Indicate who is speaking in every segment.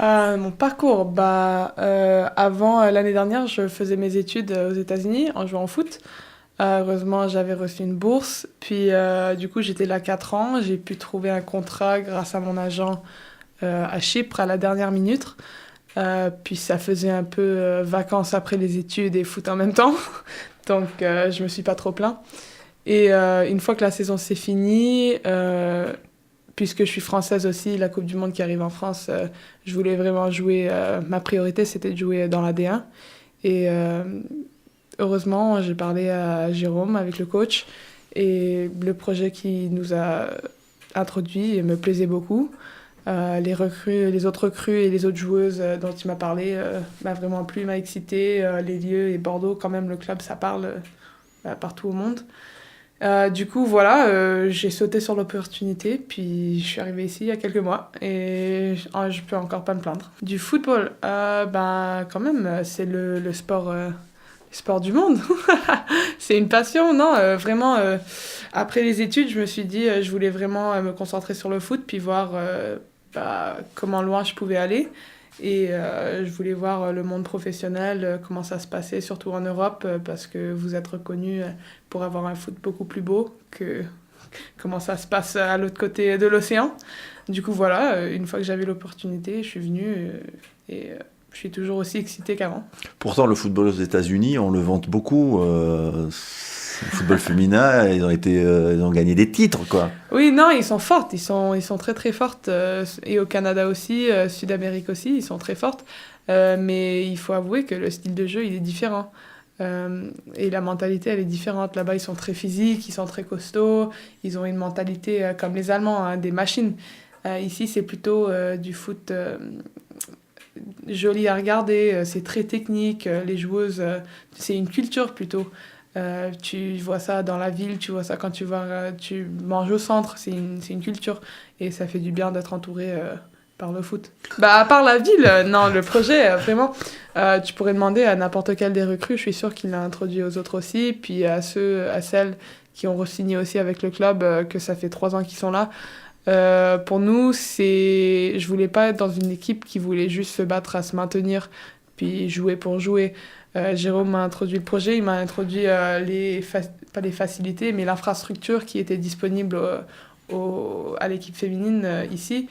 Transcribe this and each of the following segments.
Speaker 1: Mon parcours, avant l'année dernière, je faisais mes études aux États-Unis en jouant au foot. Heureusement, j'avais reçu une bourse. Puis, du coup, j'étais là 4 ans. J'ai pu trouver un contrat grâce à mon agent à Chypre à la dernière minute. Puis, ça faisait un peu vacances après les études et foot en même temps. Donc, je me suis pas trop plaint. Et une fois que la saison s'est finie, puisque je suis française aussi, la Coupe du Monde qui arrive en France, je voulais vraiment jouer. Ma priorité, c'était de jouer dans la D1. Et heureusement, j'ai parlé à Jérôme avec le coach. Et le projet qui nous a introduit me plaisait beaucoup. Les autres recrues et les autres joueuses dont il m'a parlé m'a vraiment plu, m'a excité. Les lieux et Bordeaux, quand même, le club, ça parle partout au monde. Du coup, voilà, j'ai sauté sur l'opportunité, puis je suis arrivée ici il y a quelques mois et je peux encore pas me plaindre. Du football, quand même, c'est le sport du monde. C'est une passion, non? Vraiment, après les études, je me suis dit, je voulais vraiment me concentrer sur le foot, puis voir comment loin je pouvais aller. Et je voulais voir le monde professionnel, comment ça se passait, surtout en Europe, parce que vous êtes reconnu pour avoir un foot beaucoup plus beau que comment ça se passe à l'autre côté de l'océan. Du coup, voilà, une fois que j'avais l'opportunité, je suis venue et je suis toujours aussi excitée qu'avant.
Speaker 2: Pourtant, le football aux États-Unis, on le vante beaucoup. Le football féminin, ils ont gagné des titres, quoi.
Speaker 1: Oui, non, ils sont fortes, ils sont très très fortes, et au Canada aussi, Sud-Amérique aussi, ils sont très fortes, mais il faut avouer que le style de jeu, il est différent. Et la mentalité, elle est différente. Là-bas, ils sont très physiques, ils sont très costauds, ils ont une mentalité comme les Allemands, hein, des machines. Ici, c'est plutôt du foot joli à regarder, c'est très technique, les joueuses, c'est une culture plutôt. Tu vois ça dans la ville, tu vois ça quand tu manges au centre, c'est une culture et ça fait du bien d'être entouré par le foot. À part la ville, non, le projet, vraiment, tu pourrais demander à n'importe quel des recrues, je suis sûre qu'il l'a introduit aux autres aussi, puis à celles qui ont re-signé aussi avec le club, que ça fait 3 ans qu'ils sont là. Pour nous, je voulais pas être dans une équipe qui voulait juste se battre à se maintenir, puis jouer pour jouer. Jérôme m'a introduit le projet, il m'a introduit pas les facilités, mais l'infrastructure qui était disponible à l'équipe féminine ici,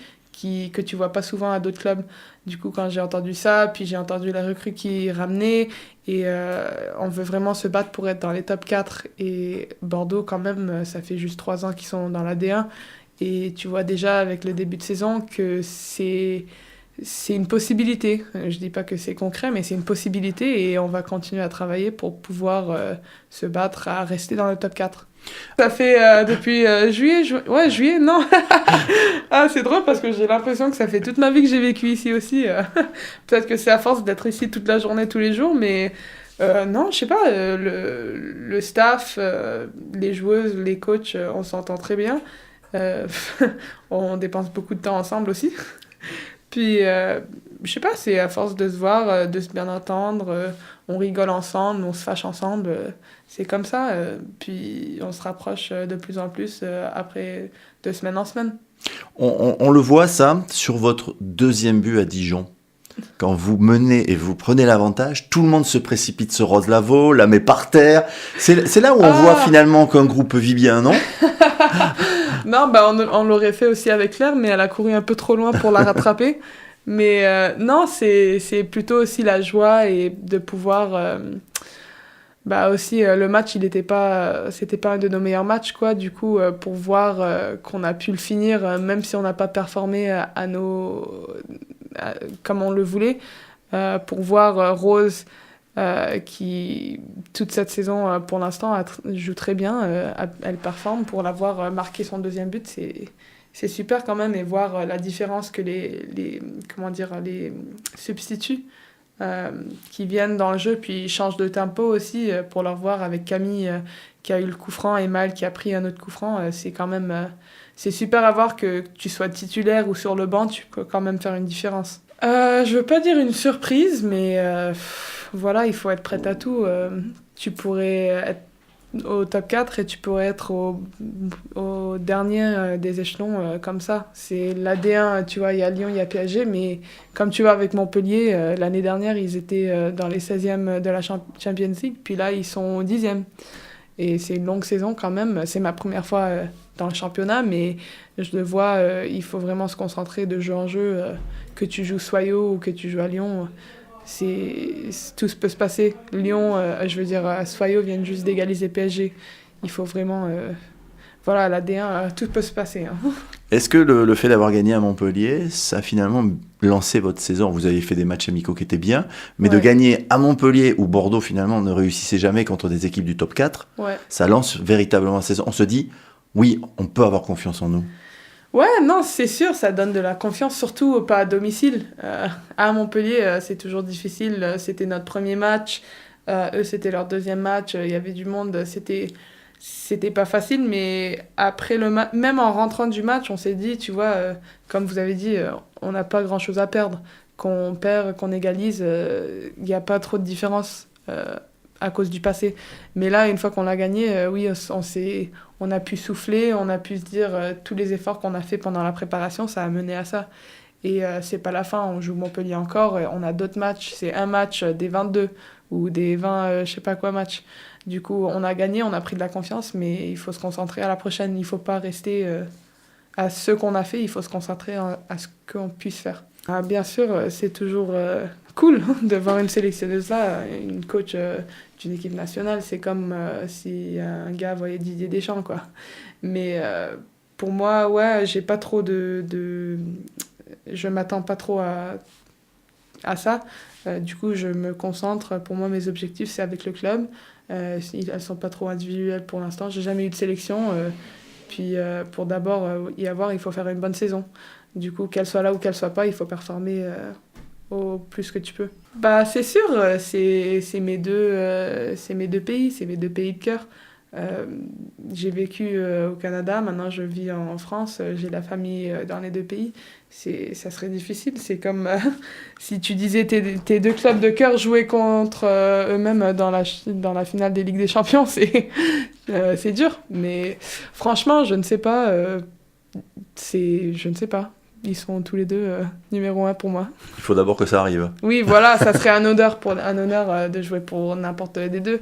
Speaker 1: que tu vois pas souvent à d'autres clubs. Du coup, quand j'ai entendu ça, puis j'ai entendu la recrue qui ramenait, et on veut vraiment se battre pour être dans les top 4. Et Bordeaux, quand même, ça fait juste 3 ans qu'ils sont dans la D1. Et tu vois déjà avec le début de saison que c'est une possibilité. Je dis pas que c'est concret, mais c'est une possibilité et on va continuer à travailler pour pouvoir se battre à rester dans le top 4. Ça fait depuis juillet, non. Ah, c'est drôle parce que j'ai l'impression que ça fait toute ma vie que j'ai vécu ici aussi. Peut-être que c'est à force d'être ici toute la journée, tous les jours, mais non, je sais pas, le staff, les joueuses, les coachs, on s'entend très bien. Euh, on dépense beaucoup de temps ensemble aussi. Puis, je sais pas, c'est à force de se voir, de se bien entendre, on rigole ensemble, on se fâche ensemble, c'est comme ça. Puis, on se rapproche de plus en plus après de semaine en semaine.
Speaker 2: On le voit, ça, sur votre deuxième but à Dijon. Quand vous menez et vous prenez l'avantage, tout le monde se précipite, se rose la veau, la met par terre. C'est là où on voit finalement qu'un groupe vit bien, non?
Speaker 1: Non, on l'aurait fait aussi avec Claire, mais elle a couru un peu trop loin pour la rattraper. Mais non, c'est plutôt aussi la joie et de pouvoir... aussi, le match, c'était pas un de nos meilleurs matchs, quoi. Du coup, pour voir qu'on a pu le finir, même si on n'a pas performé comme on le voulait, pour voir Rose, qui, toute cette saison, pour l'instant, joue très bien. Elle performe. Pour l'avoir marqué son deuxième but, c'est super quand même. Et voir la différence que les substituts qui viennent dans le jeu, puis ils changent de tempo aussi, pour leur voir avec Camille qui a eu le coup franc et Mal qui a pris un autre coup franc. C'est quand même... c'est super à voir que tu sois titulaire ou sur le banc, tu peux quand même faire une différence. Je veux pas dire une surprise, mais voilà, il faut être prête à tout. Tu pourrais être au top 4 et tu pourrais être au dernier des échelons comme ça. C'est l'AD1, tu vois, il y a Lyon, il y a PSG, mais comme tu vois avec Montpellier, l'année dernière, ils étaient dans les 16e de la Champions League, puis là, ils sont 10e. Et c'est une longue saison quand même. C'est ma première fois dans le championnat, mais je le vois, il faut vraiment se concentrer de jeu en jeu. Que tu joues Soyo ou que tu joues à Lyon, tout peut se passer. Lyon, je veux dire, Soyo viennent juste d'égaliser PSG. Il faut vraiment... voilà, la D1, tout peut se passer. Hein.
Speaker 2: Est-ce que le fait d'avoir gagné à Montpellier, ça a finalement lancé votre saison? Vous avez fait des matchs amicaux qui étaient bien, mais de gagner à Montpellier, où Bordeaux finalement ne réussissait jamais contre des équipes du top 4, ça lance véritablement la saison. On se dit, oui, on peut avoir confiance en nous.
Speaker 1: Ouais, non, c'est sûr, ça donne de la confiance, surtout pas à domicile. À Montpellier, c'est toujours difficile. C'était notre premier match. Eux, c'était leur deuxième match. Il y avait du monde. C'était pas facile, mais après même en rentrant du match, on s'est dit, tu vois, comme vous avez dit, on n'a pas grand-chose à perdre. Qu'on perd, qu'on égalise, il n'y a pas trop de différence à cause du passé. Mais là, une fois qu'on l'a gagné, oui, on a pu souffler, on a pu se dire tous les efforts qu'on a fait pendant la préparation, ça a mené à ça. Et c'est pas la fin, on joue Montpellier encore, on a d'autres matchs, c'est un match des 22 ou des 20 je sais pas quoi matchs. Du coup, on a gagné, on a pris de la confiance, mais il faut se concentrer à la prochaine. Il faut pas rester à ce qu'on a fait, il faut se concentrer à ce qu'on puisse faire. Ah, bien sûr, c'est toujours cool de voir une sélectionneuse là, une coach d'une équipe nationale. C'est comme si un gars voyait Didier Deschamps, quoi. Mais pour moi, ouais, j'ai pas trop je m'attends pas trop à ça. Du coup, je me concentre. Pour moi, mes objectifs, c'est avec le club. Elles sont pas trop individuelles pour l'instant. J'ai jamais eu de sélection. Puis pour d'abord y avoir, il faut faire une bonne saison. Du coup, qu'elle soit là ou qu'elle soit pas, il faut performer au plus que tu peux. Bah, c'est sûr, c'est mes deux pays, c'est mes deux pays de cœur. J'ai vécu au Canada, maintenant je vis en France, j'ai la famille dans les deux pays. Ça serait difficile, c'est comme si tu disais tes deux clubs de cœur jouaient contre eux-mêmes dans la finale des Ligues des Champions, c'est dur. Mais franchement, je ne sais pas, je ne sais pas. Ils sont tous les deux numéro 1 pour moi.
Speaker 2: Il faut d'abord que ça arrive.
Speaker 1: Oui, voilà, ça serait un honneur de jouer pour n'importe des deux.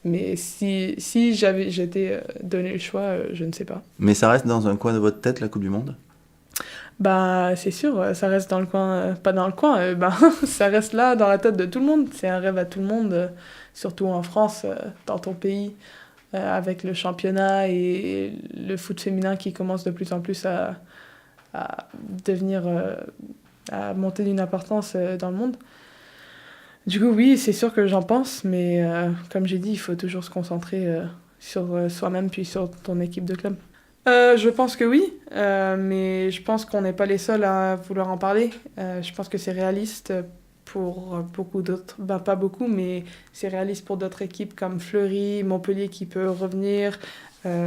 Speaker 1: Mais si j'étais donné le choix, je ne sais pas.
Speaker 2: Mais ça reste dans un coin de votre tête, la Coupe du Monde?
Speaker 1: Bah, c'est sûr, ça reste dans le coin, pas dans le coin, ça reste là, dans la tête de tout le monde. C'est un rêve à tout le monde, surtout en France, dans ton pays, avec le championnat et le foot féminin qui commence de plus en plus à devenir, à monter d'une importance dans le monde. Du coup, oui, c'est sûr que j'en pense, mais comme j'ai dit, il faut toujours se concentrer sur soi-même puis sur ton équipe de club. Je pense que oui, mais je pense qu'on n'est pas les seuls à vouloir en parler. Je pense que c'est réaliste pour beaucoup d'autres, pas beaucoup, mais c'est réaliste pour d'autres équipes comme Fleury, Montpellier qui peut revenir,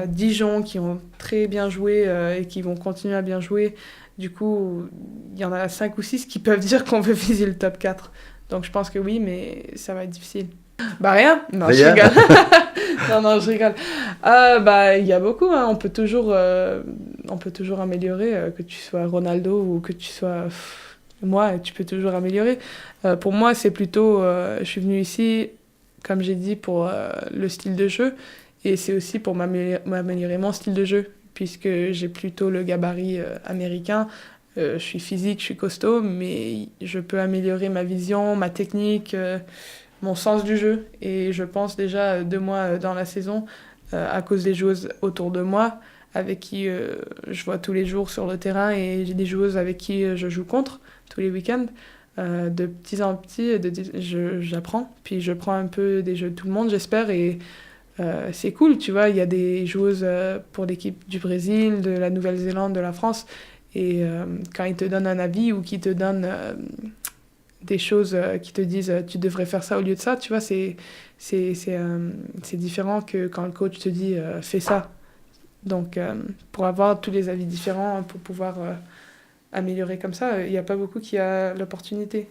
Speaker 1: Dijon qui ont très bien joué et qui vont continuer à bien jouer. Du coup, il y en a 5 ou 6 qui peuvent dire qu'on veut viser le top 4. Donc je pense que oui, mais ça va être difficile. Bah rien. Non,
Speaker 2: rien.
Speaker 1: Je rigole. non, je rigole. Bah il y a beaucoup. Hein. On peut toujours améliorer. Que tu sois Ronaldo ou que tu sois moi, tu peux toujours améliorer. Pour moi, c'est plutôt. Je suis venue ici, comme j'ai dit, pour le style de jeu, et c'est aussi pour m'améliorer mon style de jeu, puisque j'ai plutôt le gabarit américain. Je suis physique, je suis costaud, mais je peux améliorer ma vision, ma technique, mon sens du jeu. Et je pense déjà 2 mois dans la saison, à cause des joueuses autour de moi, avec qui je vois tous les jours sur le terrain, et j'ai des joueuses avec qui je joue contre tous les week-ends. De petit en petit, j'apprends, puis je prends un peu des jeux de tout le monde, j'espère, et c'est cool, tu vois. Il y a des joueuses pour l'équipe du Brésil, de la Nouvelle-Zélande, de la France. Et quand ils te donnent un avis ou qu'ils te donnent des choses qui te disent tu devrais faire ça au lieu de ça, tu vois, c'est différent que quand le coach te dit fais ça. Donc pour avoir tous les avis différents, pour pouvoir améliorer comme ça, il n'y a pas beaucoup qui a l'opportunité.